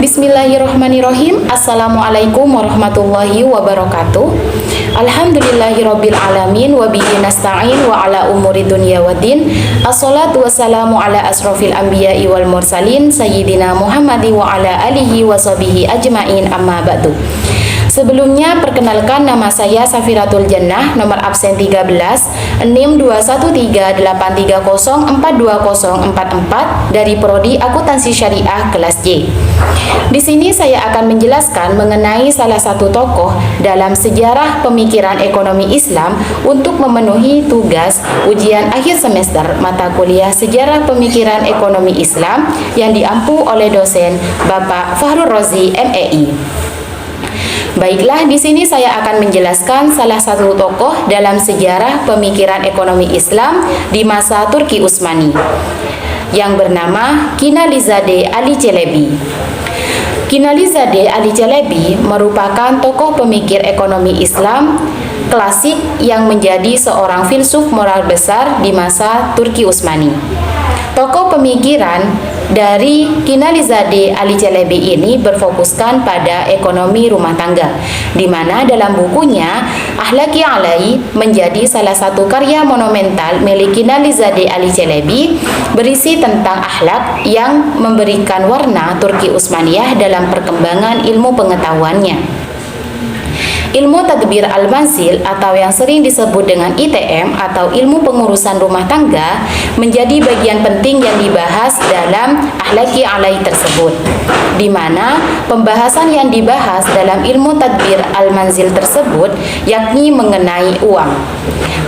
Bismillahirrahmanirrahim. Assalamualaikum warahmatullahi wabarakatuh. Alhamdulillahirabbil alamin wa bihi nasta'in wa ala umuri dunya waddin. Assalatu wassalamu ala asrofil anbiya'i wal mursalin sayyidina Muhammadin wa ala alihi wa sahbihi ajmain, amma ba'du. Sebelumnya perkenalkan, nama saya Safiratul Jannah, nomor absen 13 NIM 21383042044 dari Prodi Akuntansi Syariah kelas J. Di sini saya akan menjelaskan mengenai salah satu tokoh dalam sejarah pemikiran ekonomi Islam untuk memenuhi tugas ujian akhir semester mata kuliah Sejarah Pemikiran Ekonomi Islam yang diampu oleh dosen Bapak Fahrul Razi MEI. Baiklah, di sini saya akan menjelaskan salah satu tokoh dalam sejarah pemikiran ekonomi Islam di masa Turki Utsmani yang bernama Kinalizade Ali Çelebi. Kinalizade Ali Çelebi merupakan tokoh pemikir ekonomi Islam klasik yang menjadi seorang filsuf moral besar di masa Turki Utsmani. Tokoh pemikiran dari Kinalizade Ali Çelebi ini berfokuskan pada ekonomi rumah tangga, di mana dalam bukunya Ahlaki Alai menjadi salah satu karya monumental milik Kinalizade Ali Çelebi, berisi tentang akhlak yang memberikan warna Turki Utsmaniyah dalam perkembangan ilmu pengetahuannya. Ilmu tadbir al-manzil atau yang sering disebut dengan ITM atau ilmu pengurusan rumah tangga menjadi bagian penting yang dibahas dalam Ahlaki Alai tersebut, di mana pembahasan yang dibahas dalam ilmu tadbir al-manzil tersebut yakni mengenai uang.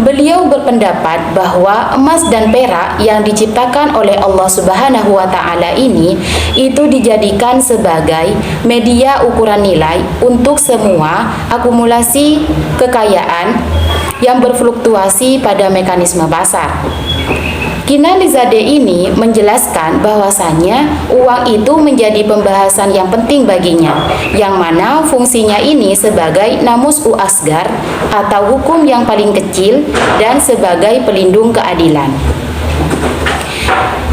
Beliau berpendapat bahwa emas dan perak yang diciptakan oleh Allah Subhanahu wa Ta'ala ini itu dijadikan sebagai media ukuran nilai untuk semua akumulasi kekayaan yang berfluktuasi pada mekanisme pasar. Kinalizade ini menjelaskan bahwasannya uang itu menjadi pembahasan yang penting baginya, yang mana fungsinya ini sebagai namus u asgar atau hukum yang paling kecil dan sebagai pelindung keadilan.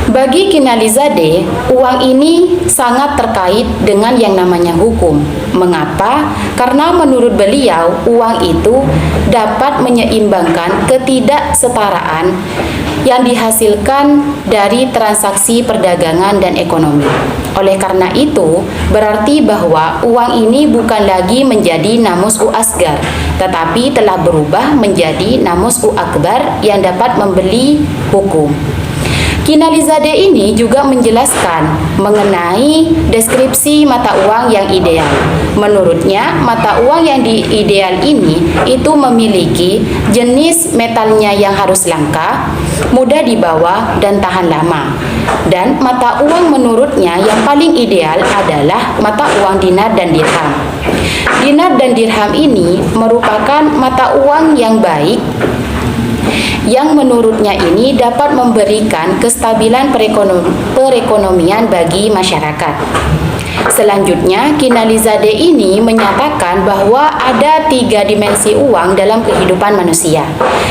Bagi Kinalizade, uang ini sangat terkait dengan yang namanya hukum. Mengapa? Karena menurut beliau, uang itu dapat menyeimbangkan ketidaksetaraan yang dihasilkan dari transaksi perdagangan dan ekonomi. Oleh karena itu, berarti bahwa uang ini bukan lagi menjadi namus u asgar, tetapi telah berubah menjadi namus u akbar yang dapat membeli hukum. Kinalizade ini juga menjelaskan mengenai deskripsi mata uang yang ideal. Menurutnya, mata uang yang ideal ini itu memiliki jenis metalnya yang harus langka, mudah dibawa, dan tahan lama. Dan mata uang menurutnya yang paling ideal adalah mata uang dinar dan dirham. Dinar dan dirham ini merupakan mata uang yang baik, yang menurutnya ini dapat memberikan kestabilan perekonomian bagi masyarakat. Selanjutnya, Kinalizade ini menyatakan bahwa ada 3 dimensi uang dalam kehidupan manusia,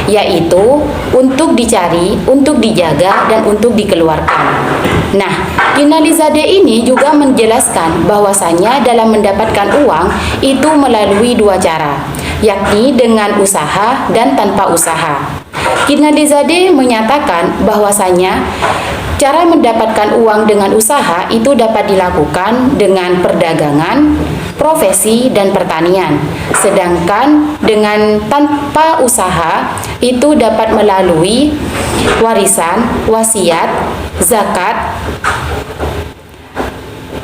yaitu untuk dicari, untuk dijaga, dan untuk dikeluarkan. Nah, Kinalizade ini juga menjelaskan bahwasanya dalam mendapatkan uang itu melalui 2 cara, yakni dengan usaha dan tanpa usaha. Kinalizade menyatakan bahwasanya cara mendapatkan uang dengan usaha itu dapat dilakukan dengan perdagangan, profesi, dan pertanian. Sedangkan dengan tanpa usaha itu dapat melalui warisan, wasiat, zakat,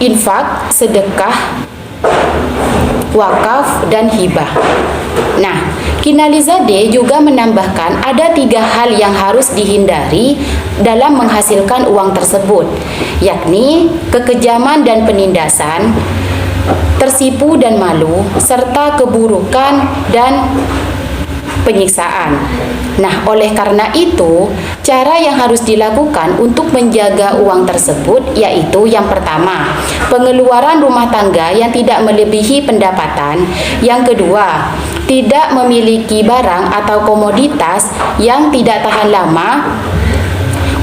infak, sedekah, wakaf, dan hibah. Nah, Kinalizade juga menambahkan ada 3 hal yang harus dihindari dalam menghasilkan uang tersebut, yakni kekejaman dan penindasan, tersipu dan malu, serta keburukan dan penyiksaan. Nah, oleh karena itu, cara yang harus dilakukan untuk menjaga uang tersebut yaitu yang pertama, pengeluaran rumah tangga yang tidak melebihi pendapatan. Yang kedua, tidak memiliki barang atau komoditas yang tidak tahan lama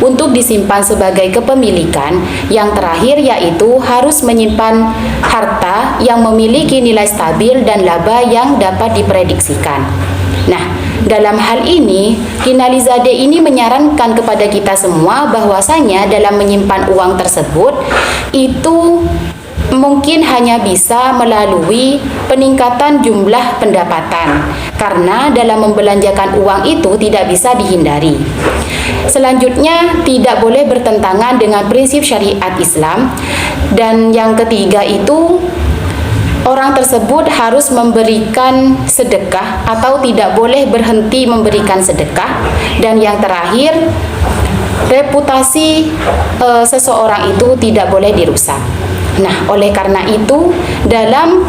untuk disimpan sebagai kepemilikan. Yang terakhir yaitu harus menyimpan harta yang memiliki nilai stabil dan laba yang dapat diprediksikan. Nah, dalam hal ini, Kinalizadeh ini menyarankan kepada kita semua bahwasanya dalam menyimpan uang tersebut itu mungkin hanya bisa melalui peningkatan jumlah pendapatan, karena dalam membelanjakan uang itu tidak bisa dihindari. Selanjutnya, tidak boleh bertentangan dengan prinsip syariat Islam. Dan yang ketiga itu, orang tersebut harus memberikan sedekah atau tidak boleh berhenti memberikan sedekah. Dan yang terakhir, reputasi seseorang itu tidak boleh dirusak. Nah, oleh karena itu, dalam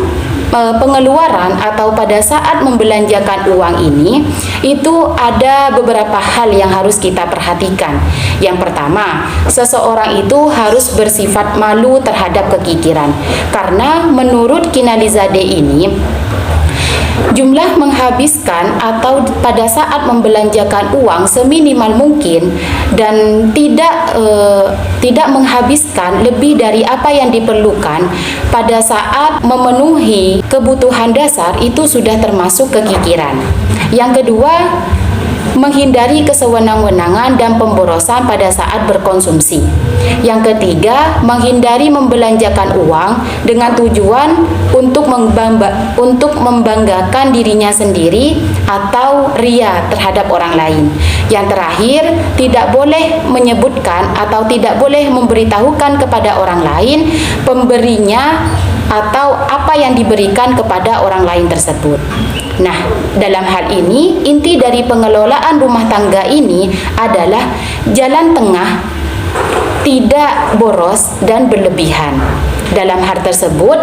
pengeluaran atau pada saat membelanjakan uang ini, itu ada beberapa hal yang harus kita perhatikan. Yang pertama, seseorang itu harus bersifat malu terhadap kekikiran, karena menurut Kinalizadeh ini, jumlah menghabiskan atau pada saat membelanjakan uang seminimal mungkin dan tidak menghabiskan lebih dari apa yang diperlukan pada saat memenuhi kebutuhan dasar itu sudah termasuk kekikiran. Yang kedua, menghindari kesewenang-wenangan dan pemborosan pada saat berkonsumsi. Yang ketiga, menghindari membelanjakan uang dengan tujuan untuk membanggakan dirinya sendiri atau ria terhadap orang lain. Yang terakhir, tidak boleh menyebutkan atau tidak boleh memberitahukan kepada orang lain pemberinya atau apa yang diberikan kepada orang lain tersebut. Nah, dalam hal ini, inti dari pengelolaan rumah tangga ini adalah jalan tengah, tidak boros dan berlebihan. Dalam hal tersebut,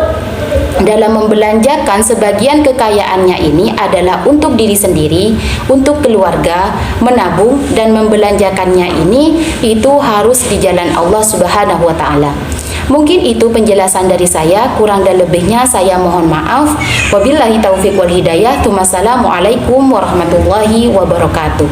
dalam membelanjakan sebagian kekayaannya ini adalah untuk diri sendiri, untuk keluarga, menabung dan membelanjakannya ini itu harus di jalan Allah Subhanahu wa taala. Mungkin itu penjelasan dari saya, kurang dan lebihnya saya mohon maaf. Wabillahi taufiq wal hidayah. Wassalamualaikum warahmatullahi wabarakatuh.